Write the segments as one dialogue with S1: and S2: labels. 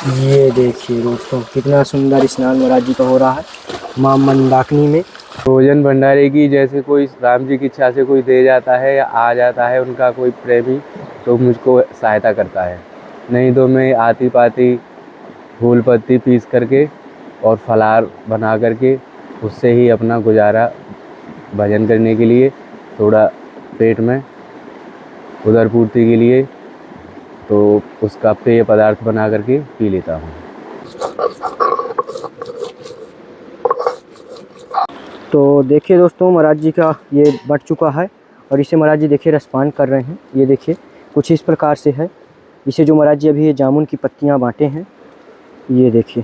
S1: ये देखिए दोस्तों, कितना सुंदर स्नान महाराज जी का हो रहा है मां मंदाकिनी में।
S2: भोजन भंडारे की जैसे कोई राम जी की इच्छा से कोई दे जाता है या आ जाता है उनका कोई प्रेमी, तो मुझको सहायता करता है। नहीं तो मैं आती पाती फूल पत्ती पीस करके और फलाहार बना करके उससे ही अपना गुजारा भजन करने के लिए, थोड़ा पेट में उदर पूर्ति के लिए, तो उसका पेय पदार्थ बना करके पी लेता हूँ।
S1: तो देखिए दोस्तों, महाराज जी का ये बट चुका है और इसे महाराज जी देखिए रसपान कर रहे हैं। ये देखिए कुछ इस प्रकार से है। इसे जो महाराज जी अभी ये जामुन की पत्तियां बांटे हैं, ये देखिए।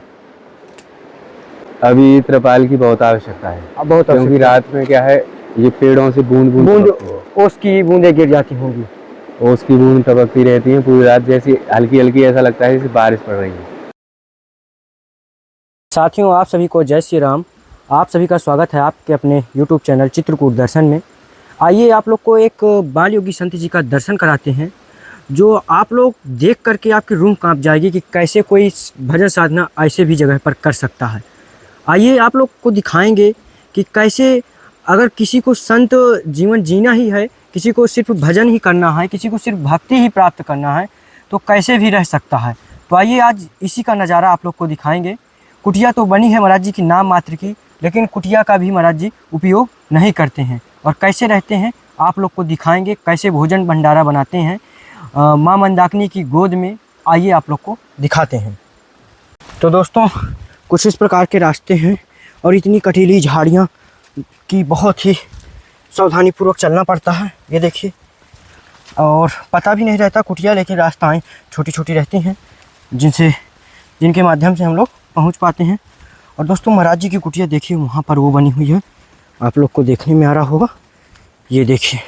S2: अभी त्रिपाल की बहुत आवश्यकता है,
S1: अब बहुत
S2: क्योंकि रात में क्या है, ये पेड़ों से बूंद बूंद
S1: ओस की बूंदें गिर जाती होंगी।
S2: ओस की बूंद टपकती रहती है पूरी रात, जैसी हल्की हल्की ऐसा लगता है जैसे बारिश पड़ रही है।
S1: साथियों, आप सभी को जय श्री राम। आप सभी का स्वागत है आपके अपने YouTube चैनल चित्रकूट दर्शन में। आइए आप लोग को एक बाल योगी संत जी का दर्शन कराते हैं, जो आप लोग देख करके आपकी रूह कांप जाएगी कि कैसे कोई भजन साधना ऐसे भी जगह पर कर सकता है। आइए आप लोग को दिखाएंगे कि कैसे, अगर किसी को संत जीवन जीना ही है, किसी को सिर्फ भजन ही करना है, किसी को सिर्फ भक्ति ही प्राप्त करना है, तो कैसे भी रह सकता है। तो आइए आज इसी का नज़ारा आप लोग को दिखाएंगे। कुटिया तो बनी है महाराज जी की नाम मात्र की, लेकिन कुटिया का भी महाराज जी उपयोग नहीं करते हैं। और कैसे रहते हैं आप लोग को दिखाएंगे, कैसे भोजन भंडारा बनाते हैं मां मंदाकिनी की गोद में। आइए आप लोग को दिखाते हैं। तो दोस्तों, कुछ इस प्रकार के रास्ते हैं और इतनी कटीली झाड़ियाँ की बहुत ही सावधानी पूर्वक चलना पड़ता है। ये देखिए, और पता भी नहीं रहता कुटिया, लेकिन रास्ताएं छोटी छोटी रहती हैं जिनके माध्यम से हम लोग पहुंच पाते हैं। और दोस्तों, महाराज जी की कुटिया देखिए, वहाँ पर वो बनी हुई है, आप लोग को देखने में आ रहा होगा। ये देखिए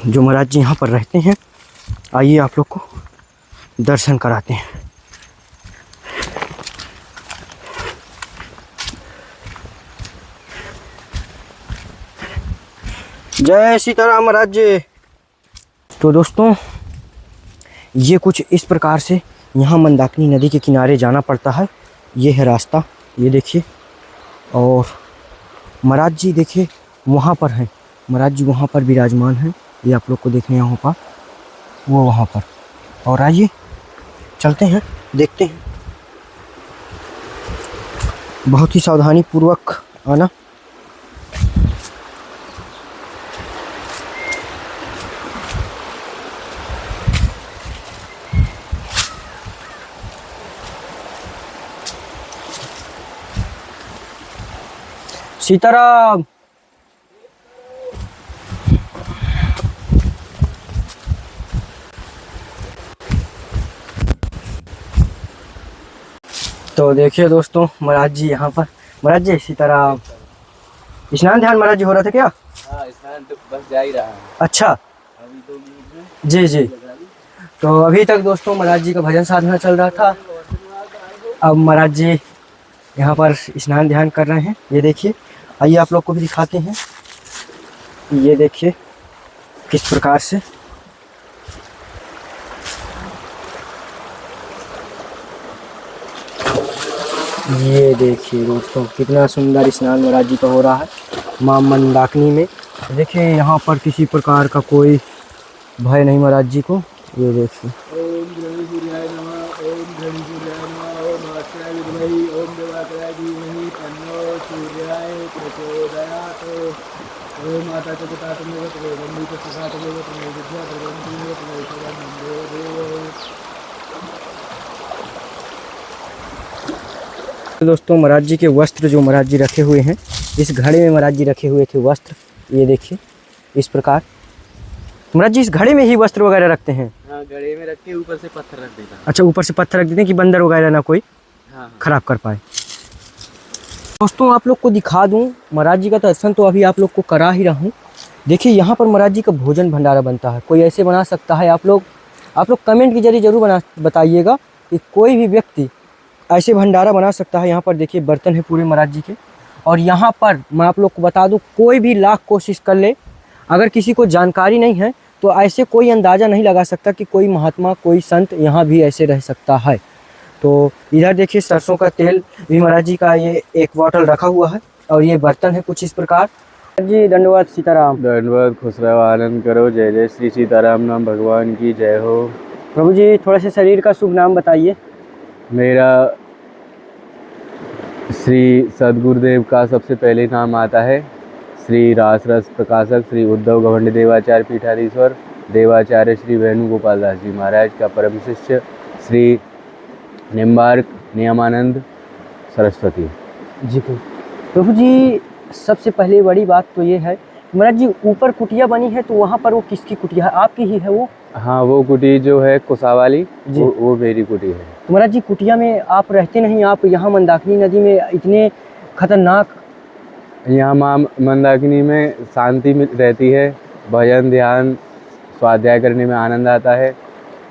S1: जो महाराज जी यहाँ पर रहते हैं। आइए आप लोग को दर्शन कराते हैं। जय सीताराम महाराज जी। तो दोस्तों, ये कुछ इस प्रकार से यहाँ मंदाकिनी नदी के किनारे जाना पड़ता है। ये है रास्ता, ये देखिए। और महाराज जी देखिए वहाँ पर हैं, महाराज जी वहाँ पर विराजमान हैं। ये आप लोग को देखने यहाँ पर, वो वहाँ पर। और आइए चलते हैं, देखते हैं। बहुत ही सावधानी पूर्वक आना। सीताराम। तो देखिए दोस्तों, महाराज जी यहाँ पर। महाराज जी सीताराम। स्नान ध्यान महाराज जी हो रहा था क्या?
S2: हाँ, स्नान तो बस जा ही रहा है।
S1: अच्छा,
S2: अभी 2 मिनट में।
S1: जी जी। तो अभी तक दोस्तों महाराज जी का भजन साधना चल रहा था। अब महाराज जी यहाँ पर स्नान ध्यान कर रहे हैं। ये देखिए, आइए आप लोग को भी दिखाते हैं। ये देखिए किस प्रकार से। ये देखिए दोस्तों, कितना सुंदर स्नान महाराज जी का हो रहा है मां मंदाकिनी में। देखिए यहाँ पर किसी प्रकार का कोई भय नहीं महाराज जी को। ये देखिए।
S2: ओम गणेश सूर्याय नमः, ओम गणेश सूर्याय नमः, ओम नमस्कार विद्महि, ओम देवाय धीमहि, तन्नो सूर्याय प्रचोदयात्। ओम माता च पिता तमेव तमेव बन्धु च सखा तमेव तमेव विद्या तमेव तमेव तमेव सर्वं देव।
S1: दोस्तों, महाराज जी के वस्त्र जो महाराज जी रखे हुए हैं, इस घड़े में महाराज जी रखे हुए थे वस्त्र। ये देखिए इस प्रकार महाराज जी इस घड़े में ही वस्त्र वगैरह रखते हैं।
S2: हाँ, घड़े में रख के ऊपर से पत्थर रख देता।
S1: अच्छा, ऊपर से पत्थर रख देते हैं कि बंदर वगैरह ना कोई खराब कर पाए। दोस्तों, आप लोग को दिखा दूं, महाराज जी का दर्शन तो अभी आप लोग को करा ही रहा हूँ। देखिए यहाँ पर महाराज जी का भोजन भंडारा बनता है। कोई ऐसे बना सकता है? आप लोग कमेंट के जरिए जरूर बताइएगा कि कोई भी व्यक्ति ऐसे भंडारा बना सकता है। यहाँ पर देखिए बर्तन है पूरे महाराज जी के। और यहाँ पर मैं आप लोग को बता दूं, कोई भी लाख कोशिश कर ले, अगर किसी को जानकारी नहीं है तो ऐसे कोई अंदाज़ा नहीं लगा सकता कि कोई महात्मा, कोई संत यहाँ भी ऐसे रह सकता है। तो इधर देखिए सरसों का तेल भी महाराज जी का ये एक बॉटल रखा हुआ है और ये बर्तन है कुछ इस प्रकार। जी दंडवत सीताराम।
S2: दंडवत, खुश रहो, आनंद करो, जय जय श्री सीताराम नाम भगवान की जय हो।
S1: प्रभु जी थोड़ा सा शरीर का शुभ नाम बताइए।
S2: मेरा श्री सदगुरुदेव का सबसे पहले नाम आता है श्री रासरस प्रकाशक श्री उद्धव गवंड देवाचार्य पीठाधीश्वर देवाचार्य श्री वेणुगोपाल दास जी महाराज का परम शिष्य श्री निम्बार्क नियमानंद सरस्वती
S1: जी प्रभु जी, सबसे पहले बड़ी बात तो ये है महाराज जी, ऊपर कुटिया बनी है तो वहाँ पर वो किसकी कुटिया है? आपकी ही है वो?
S2: हाँ, वो कुटी जो है कुसावाली,
S1: जी।
S2: वो मेरी कुटी है।
S1: तो महाराज जी कुटिया में आप रहते नहीं, आप यहाँ मंदाकिनी नदी में इतने खतरनाक।
S2: यहाँ माँ मंदाकिनी में शांति रहती है, भजन ध्यान स्वाध्याय करने में आनंद आता है,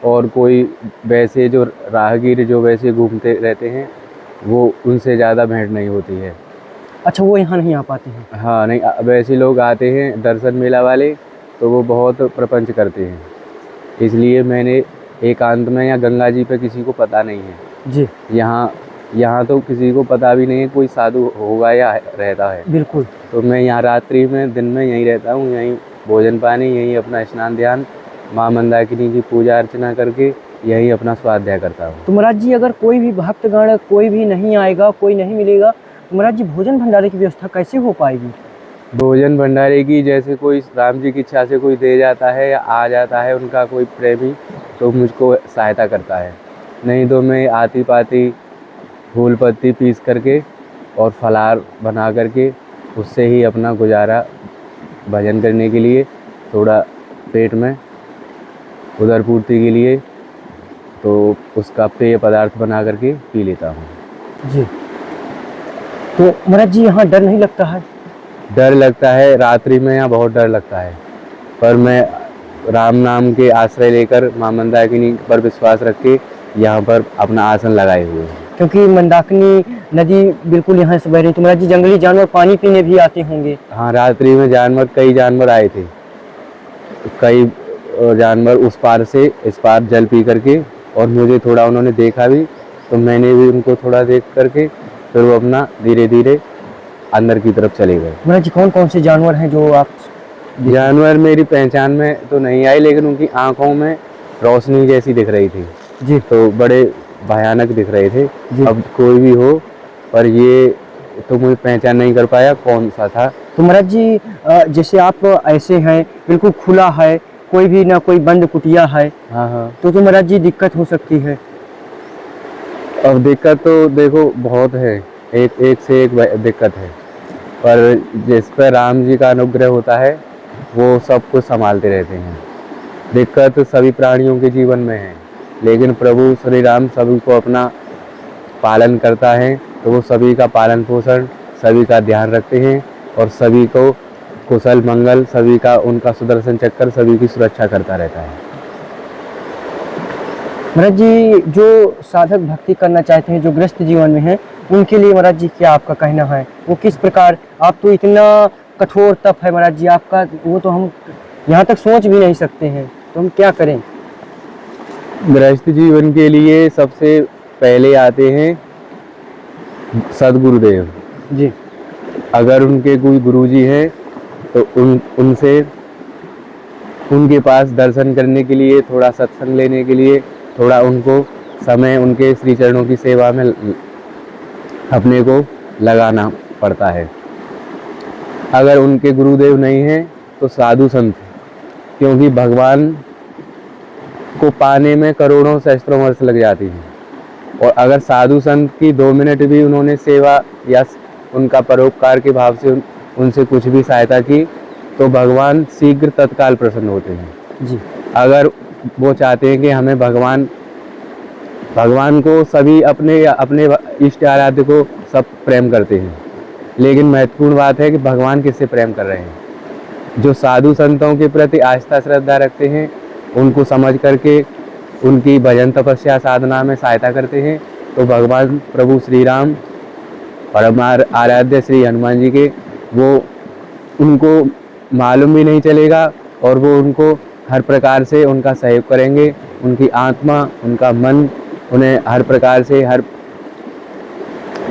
S2: और कोई वैसे जो राहगीर जो वैसे घूमते रहते हैं वो उनसे ज़्यादा भेंट नहीं होती है।
S1: अच्छा, वो यहाँ नहीं आ पाते हैं?
S2: हाँ नहीं, वैसे लोग आते हैं दर्शन मेला वाले, तो वो बहुत प्रपंच करते हैं, इसलिए मैंने एकांत में या गंगा जी पे किसी को पता नहीं है
S1: जी।
S2: यहाँ तो किसी को पता भी नहीं है कोई साधु होगा या रहता है।
S1: बिल्कुल।
S2: तो मैं यहाँ रात्रि में दिन में यहीं रहता हूँ, यहीं भोजन पानी, यहीं अपना स्नान ध्यान माँ मंदाकिनी की पूजा अर्चना करके यहीं अपना स्वाध्याय करता हूँ।
S1: तो महाराज जी अगर कोई भी भक्तगण कोई भी नहीं आएगा, कोई नहीं मिलेगा, तो महाराज जी भोजन भंडारे की व्यवस्था कैसे हो पाएगी?
S2: भोजन भंडारे की जैसे कोई राम जी की इच्छा से कोई दे जाता है या आ जाता है उनका कोई प्रेमी, तो मुझको सहायता करता है, नहीं तो मैं आती पाती फूल पत्ती पीस करके और फलार बना करके उससे ही अपना गुजारा भजन करने के लिए, थोड़ा पेट में उदर पूर्ति के लिए, तो उसका पेय पदार्थ बना करके पी लेता हूँ।
S1: जी। तो महाराज जी यहाँ डर नहीं लगता है?
S2: डर लगता है, रात्रि में यहाँ बहुत डर लगता है, पर मैं राम नाम के आश्रय लेकर माँ मंदाकिनी पर विश्वास रख के यहाँ पर अपना आसन लगाए हुए हैं।
S1: क्योंकि मंदाकिनी नदी बिल्कुल यहाँ से बह रही, तो महाराज जी जंगली जानवर पानी पीने भी आते होंगे?
S2: हाँ, रात्रि में कई जानवर आए थे, कई जानवर उस पार से इस पार जल पी करके, और मुझे थोड़ा उन्होंने देखा भी, तो मैंने भी उनको थोड़ा देख करके फिर वो अपना धीरे धीरे अंदर की तरफ चले गए।
S1: महाराज जी कौन कौन से जानवर हैं जो आप?
S2: जानवर मेरी पहचान में तो नहीं आई, लेकिन उनकी आंखों में रोशनी जैसी दिख रही थी
S1: जी।
S2: तो बड़े भयानक दिख रहे थे
S1: जी।
S2: अब कोई भी हो, पर ये तो मुझे पहचान नहीं कर पाया कौन सा था।
S1: तो महाराज जी जैसे आप ऐसे हैं, बिल्कुल खुला है, कोई भी ना कोई बंद कुटिया है,
S2: हाँ हाँ,
S1: तो महाराज जी दिक्कत हो सकती है।
S2: अब दिक्कत तो देखो बहुत है, एक से एक दिक्कत है, पर जिस पर राम जी का अनुग्रह होता है वो सब कुछ संभालते रहते हैं। दिक्कत सभी प्राणियों के जीवन में है, लेकिन प्रभु श्री राम सभी को अपना पालन करता है, तो वो सभी का पालन पोषण, सभी का ध्यान रखते हैं, और सभी को कुशल मंगल, सभी का उनका सुदर्शन चक्कर, सभी की सुरक्षा करता रहता है।
S1: महाराज जी जो साधक भक्ति करना चाहते हैं, जो ग्रस्त जीवन में हैं, उनके लिए महाराज जी क्या आपका कहना है? वो किस प्रकार, आप तो इतना कठोर तप है महाराज जी आपका, वो तो हम यहाँ तक सोच भी नहीं सकते हैं, तो हम क्या करें?
S2: गृहस्थ जीवन के लिए सबसे पहले आते हैं सदगुरुदेव
S1: जी।
S2: अगर उनके कोई गुरुजी हैं तो उनसे उनके पास दर्शन करने के लिए, थोड़ा सत्संग लेने के लिए, थोड़ा उनको समय उनके श्री चरणों की सेवा में अपने को लगाना पड़ता है। अगर उनके गुरुदेव नहीं हैं तो साधु संत, क्योंकि भगवान को पाने में करोड़ों सहस्त्रों वर्ष लग जाती हैं, और अगर साधु संत की 2 मिनट भी उन्होंने सेवा या उनका परोपकार के भाव से उनसे कुछ भी सहायता की, तो भगवान शीघ्र तत्काल प्रसन्न होते हैं
S1: जी।
S2: अगर वो चाहते हैं कि हमें भगवान को सभी अपने इष्ट आराध्य को सब प्रेम करते हैं, लेकिन महत्वपूर्ण बात है कि भगवान किससे प्रेम कर रहे हैं। जो साधु संतों के प्रति आस्था श्रद्धा रखते हैं, उनको समझ करके उनकी भजन तपस्या साधना में सहायता करते हैं, तो भगवान प्रभु श्री राम परम आराध्य श्री हनुमान जी के वो उनको मालूम भी नहीं चलेगा, और वो उनको हर प्रकार से उनका सहयोग करेंगे। उनकी आत्मा, उनका मन, उन्हें हर प्रकार से, हर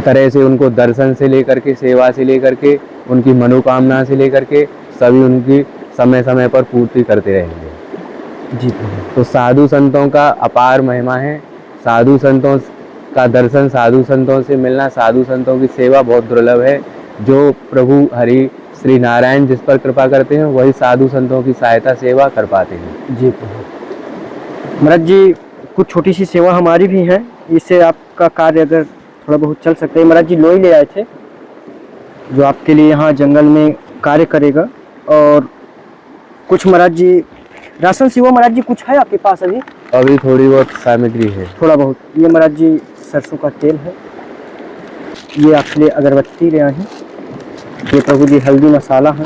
S2: तरह से उनको दर्शन से लेकर के, सेवा से लेकर के, उनकी मनोकामना से लेकर के सभी उनकी समय समय पर पूर्ति करते रहेंगे।
S1: जी प्रभु।
S2: तो साधु संतों का अपार महिमा है। साधु संतों का दर्शन, साधु संतों से मिलना, साधु संतों की सेवा बहुत दुर्लभ है। जो प्रभु हरि श्री नारायण जिस पर कृपा करते हैं वही साधु संतों की सहायता सेवा कर पाते हैं।
S1: जी प्रभु। महाराज जी, कुछ छोटी सी सेवा हमारी भी है, इससे आपका कार्य अगर थोड़ा बहुत चल सकता है। महाराज जी लोई ले आए थे जो आपके लिए यहाँ जंगल में कार्य करेगा, और कुछ महाराज जी राशन सेवा महाराज जी कुछ है आपके पास अभी?
S2: अभी थोड़ी बहुत सामग्री है।
S1: थोड़ा बहुत। ये महाराज जी सरसों का तेल है, ये आपके लिए अगरबत्ती ले आए हैं, ये प्रभु जी हल्दी मसाला है,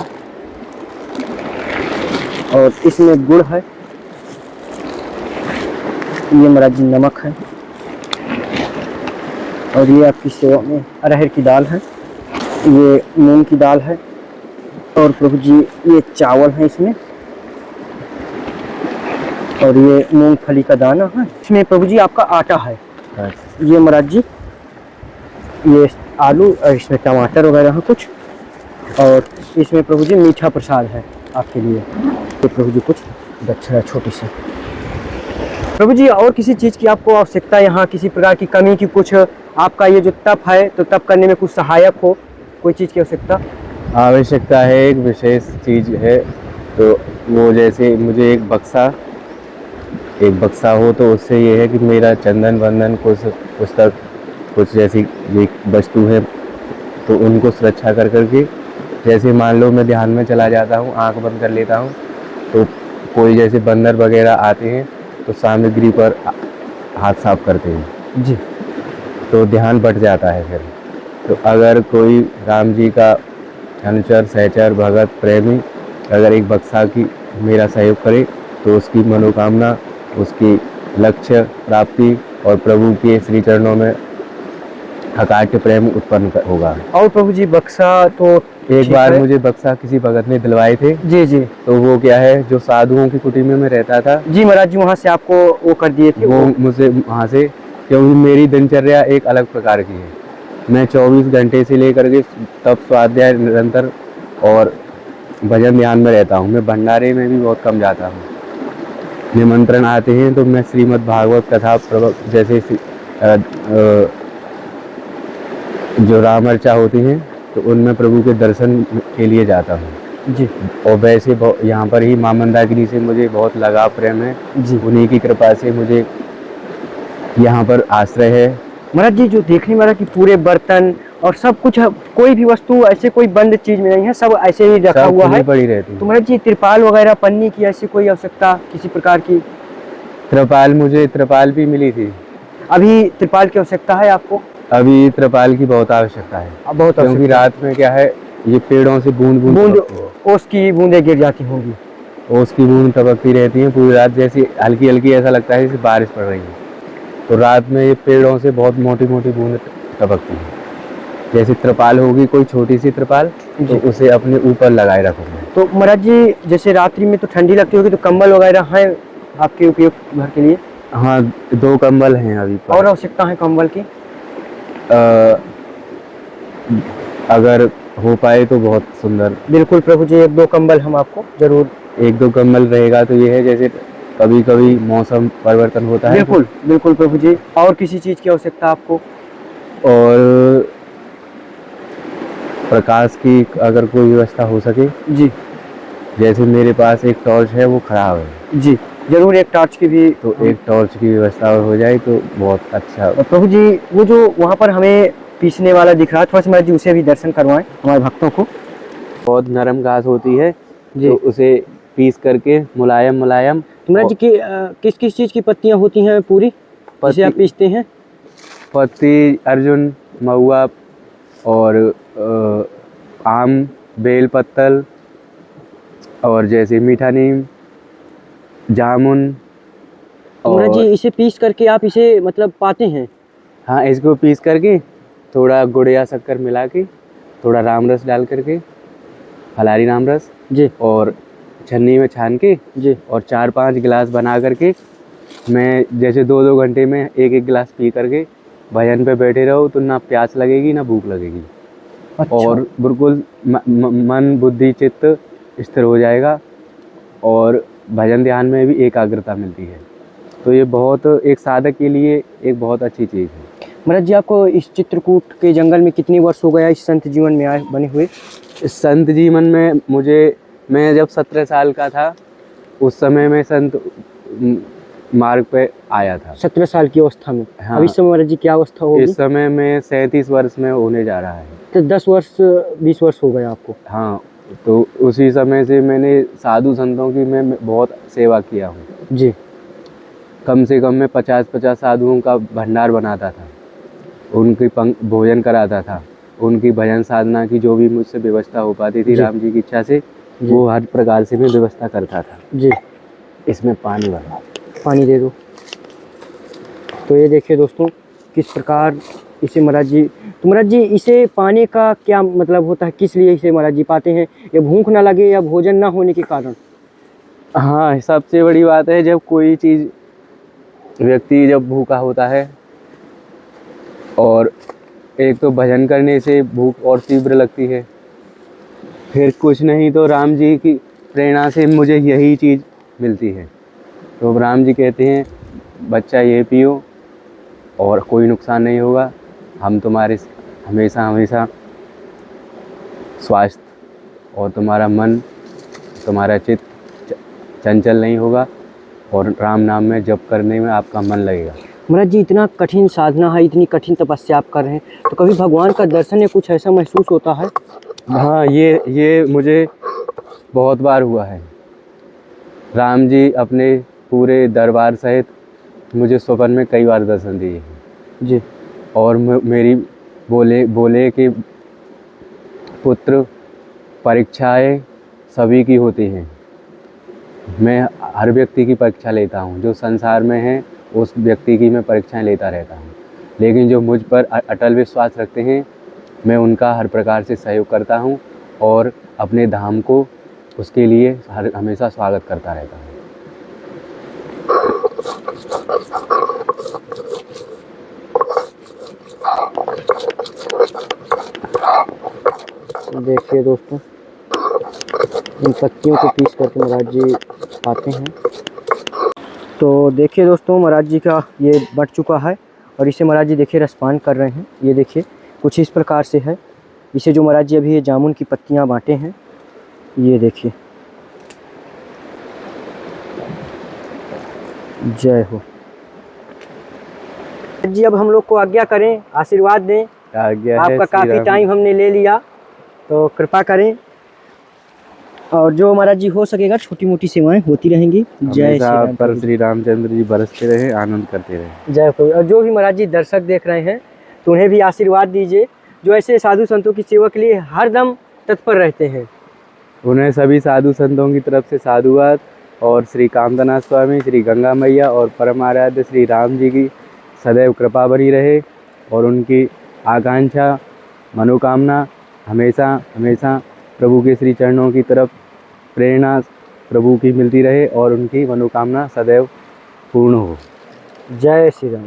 S1: और इसमें गुड़ है, ये महाराज जी नमक है, और ये आपकी सेवा में अरहर की दाल है, ये मूंग की दाल है, और प्रभु जी ये चावल है इसमें, और ये मूंगफली का दाना है, इसमें प्रभु जी आपका आटा है। ये महाराज जी ये आलू, और इसमें टमाटर वगैरह है कुछ, और इसमें प्रभु जी मीठा प्रसाद है आपके लिए। तो प्रभु जी कुछ दक्षिणा छोटी सी। प्रभु जी और किसी चीज़ की आपको आवश्यकता, यहाँ किसी प्रकार की कमी की, कुछ आपका ये जो तप है तो तप करने में कुछ सहायक हो, कोई चीज़ की
S2: आवश्यकता है, एक विशेष चीज़ है। तो वो जैसे मुझे एक बक्सा हो तो उससे ये है कि मेरा चंदन वंदन कुछ पुस्तक कुछ जैसी ये वस्तु है तो उनको सुरक्षा कर करके, जैसे मान लो मैं ध्यान में चला जाता हूँ, आंख बंद कर लेता हूँ, तो कोई जैसे बंदर वगैरह आते हैं तो सामग्री पर हाथ साफ करते हैं
S1: जी,
S2: तो ध्यान बट जाता है फिर। तो अगर कोई राम जी का अनुचर, सहचर, भगत, प्रेमी अगर एक बक्सा की मेरा सहयोग करे तो उसकी मनोकामना, उसकी लक्ष्य प्राप्ति और प्रभु के श्री चरणों में अकाट्य प्रेम उत्पन्न होगा।
S1: और प्रभु जी बक्सा तो
S2: एक बार मुझे बक्सा किसी भगत ने दिलवाए थे।
S1: जी जी।
S2: तो वो क्या है, जो साधुओं की कुटी में मैं रहता था
S1: जी महाराज जी, वहाँ से आपको वो कर दिए थे?
S2: वो मुझे वहाँ से, क्योंकि मेरी दिनचर्या एक अलग प्रकार की है। मैं 24 घंटे से लेकर के तप स्वाध्याय निरंतर और भजन ध्यान में रहता हूँ। मैं भंडारे में भी बहुत कम जाता हूँ। निमंत्रण आते हैं तो मैं श्रीमद् भागवत कथा जैसे जो राम अर्चा होती हैं तो उनमें प्रभु के दर्शन के लिए जाता हूँ
S1: जी।
S2: और वैसे यहाँ पर ही मां मंदाकिनी से मुझे बहुत लगाव प्रेम है
S1: जी।
S2: उन्हीं की कृपा से मुझे यहाँ पर आश्रय है।
S1: महाराज जी जो देखने वाला कि पूरे बर्तन और सब कुछ, कोई भी वस्तु ऐसे कोई बंद चीज में नहीं है, सब ऐसे ही रखा हुआ है,
S2: पड़ी रहती है।
S1: तो महाराज जी त्रिपाल वगैरह पन्नी की ऐसी कोई आवश्यकता किसी प्रकार की?
S2: मुझे त्रिपाल भी मिली थी।
S1: अभी त्रिपाल की आवश्यकता है आपको?
S2: अभी त्रिपाल की बहुत आवश्यकता है,
S1: बहुत,
S2: क्योंकि रात में क्या है, ये पेड़ों से बूंद
S1: ओस की बूंदें गिर जाती होंगी।
S2: ओस की बूंद टपकती रहती है पूरी रात, जैसी हल्की हल्की ऐसा लगता है जैसे बारिश पड़ रही है। तो रात में ये पेड़ों से बहुत मोटी मोटी बूंद टपकती है। जैसे त्रिपाल होगी, कोई छोटी सी त्रिपाल, तो उसे अपने ऊपर लगाए रखूंगा।
S1: तो महाराज जी जैसे रात्रि में तो ठंडी लगती होगी, तो कंबल वगैरह हैं आपके उपयोग घर के लिए?
S2: हाँ, 2 कंबल हैं अभी पर।
S1: और आवश्यकता है कंबल की?
S2: अगर हो पाए तो बहुत सुंदर।
S1: बिल्कुल प्रभु जी, 1-2 कंबल हम आपको जरूर।
S2: 1-2 कंबल रहेगा तो ये है, जैसे कभी कभी मौसम परिवर्तन होता है।
S1: बिल्कुल बिल्कुल प्रभु जी। और किसी चीज की आवश्यकता आपको?
S2: और प्रकाश की अगर कोई व्यवस्था हो सके
S1: जी।
S2: जैसे मेरे पास एक टॉर्च है वो खराब है
S1: जी, जरूर एक टॉर्च की भी,
S2: तो एक टॉर्च की व्यवस्था हो जाए तो बहुत अच्छा।
S1: और प्रभु जी वो जो वहाँ पर हमें पीसने वाला दिख रहा है, थोड़ा सा महाराज जी उसे भी दर्शन करवाएं हमारे भक्तों को।
S2: बहुत नरम घास होती है
S1: जी।
S2: तो उसे पीस करके मुलायम मुलायम।
S1: तो महाराज जी की किस किस चीज़ की पत्तियाँ होती हैं पूरी जिसे आप पीसते हैं?
S2: पत्ती अर्जुन, महुआ और आम, बेल पत्तल और जैसे मीठा नीम, जामुन।
S1: तो महाराज जी इसे पीस करके आप इसे मतलब पाते हैं?
S2: हाँ, इसको पीस करके थोड़ा गुड़ या शक्कर मिला के, थोड़ा राम रस डाल करके, फलारी राम रस
S1: जी,
S2: और छन्नी में छान के
S1: जी।
S2: और 4-5 गिलास बना करके मैं जैसे 2-2 घंटे में एक-एक गिलास पी करके भजन पे बैठे रहो तो ना प्यास लगेगी ना भूख लगेगी।
S1: अच्छा।
S2: और बिल्कुल मन बुद्धि चित्त स्थिर हो जाएगा और भजन ध्यान में भी एकाग्रता मिलती है। तो ये बहुत एक साधक के लिए एक बहुत अच्छी चीज़ है।
S1: महाराज जी, आपको इस चित्रकूट के जंगल में कितनी वर्ष हो गया इस संत जीवन में आए बने हुए?
S2: इस संत जीवन में मैं जब 17 साल का था उस समय मैं संत मार्ग पे आया था।
S1: 17 साल की अवस्था में?
S2: हाँ।
S1: अब इस समय महाराज जी क्या अवस्था होगी?
S2: इस समय मैं 37 वर्ष में होने जा रहा है।
S1: तो 10 वर्ष 20 वर्ष हो गए आपको?
S2: हाँ, तो उसी समय से मैंने साधु संतों की मैं बहुत सेवा किया हूँ।
S1: जी।
S2: कम से कम मैं 50-50 साधुओं का भंडार बनाता था, उनकी भोजन कराता था, उनकी भजन साधना की जो भी मुझसे व्यवस्था हो पाती थी
S1: जी।
S2: राम जी की इच्छा से,
S1: जी।
S2: वो हर प्रकार से मैं व्यवस्था करता था।
S1: जी।
S2: इसमें पानी भरा।
S1: पानी दे दो। तो ये देखिए दोस्तों, किस प्रकार इसे महाराज जी, तो महाराज जी इसे पाने का क्या मतलब होता है, किस लिए इसे महाराज जी पाते हैं? ये भूख ना लगे या भोजन ना होने के कारण?
S2: हाँ, सबसे बड़ी बात है जब कोई चीज़ व्यक्ति जब भूखा होता है और एक तो भजन करने से भूख और तीव्र लगती है, फिर कुछ नहीं तो राम जी की प्रेरणा से मुझे यही चीज़ मिलती है। तो राम जी कहते हैं बच्चा ये पियो और कोई नुकसान नहीं होगा, हम तुम्हारे हमेशा हमेशा स्वास्थ्य और तुम्हारा मन तुम्हारा चित्त चंचल नहीं होगा और राम नाम में जप करने में आपका मन लगेगा।
S1: महाराज जी इतना कठिन साधना है, इतनी कठिन तपस्या आप कर रहे हैं, तो कभी भगवान का दर्शन या कुछ ऐसा महसूस होता है?
S2: हाँ, ये मुझे बहुत बार हुआ है। राम जी अपने पूरे दरबार सहित मुझे स्वप्न में कई बार दर्शन दिए हैं।
S1: जी।
S2: और मेरी बोले कि पुत्र परीक्षाएं सभी की होती हैं, मैं हर व्यक्ति की परीक्षा लेता हूँ, जो संसार में है उस व्यक्ति की मैं परीक्षाएं लेता रहता हूँ, लेकिन जो मुझ पर अटल विश्वास रखते हैं मैं उनका हर प्रकार से सहयोग करता हूँ और अपने धाम को उसके लिए हमेशा स्वागत करता रहता हूँ।
S1: देखिए दोस्तों, इन पत्तियों को पीस करके महाराज जी खाते हैं। तो देखिए दोस्तों, महाराज जी का ये बट चुका है और इसे महाराज जी देखिए रसपान कर रहे हैं। ये देखिए कुछ इस प्रकार से है। इसे जो महाराज जी अभी ये जामुन की पत्तियां बांटे हैं, ये देखिए। जय हो। जी अब हम लोग को आज्ञा करें, आशीर्वाद दें।
S2: आज्ञा है।
S1: आपका काफ़ी टाइम हमने ले लिया, तो कृपा करें। और जो महाराज जी हो सकेगा छोटी मोटी सेवाएं होती रहेंगी। जय श्री राम।
S2: पर श्री रामचंद्र जी बरसते रहे, आनंद करते रहे।
S1: जय प्रभु। और जो भी महाराज जी दर्शक देख रहे हैं तो उन्हें भी आशीर्वाद दीजिए, जो ऐसे साधु संतों की सेवा के लिए हरदम तत्पर रहते हैं।
S2: उन्हें सभी साधु संतों की तरफ से साधुवाद और श्री कामदनाथ स्वामी, श्री गंगा मैया और परम आराध्य श्री राम जी की सदैव कृपा बनी रहे और उनकी आकांक्षा मनोकामना हमेशा हमेशा प्रभु के श्री चरणों की तरफ प्रेरणा प्रभु की मिलती रहे और उनकी मनोकामना सदैव पूर्ण हो।
S1: जय श्री राम।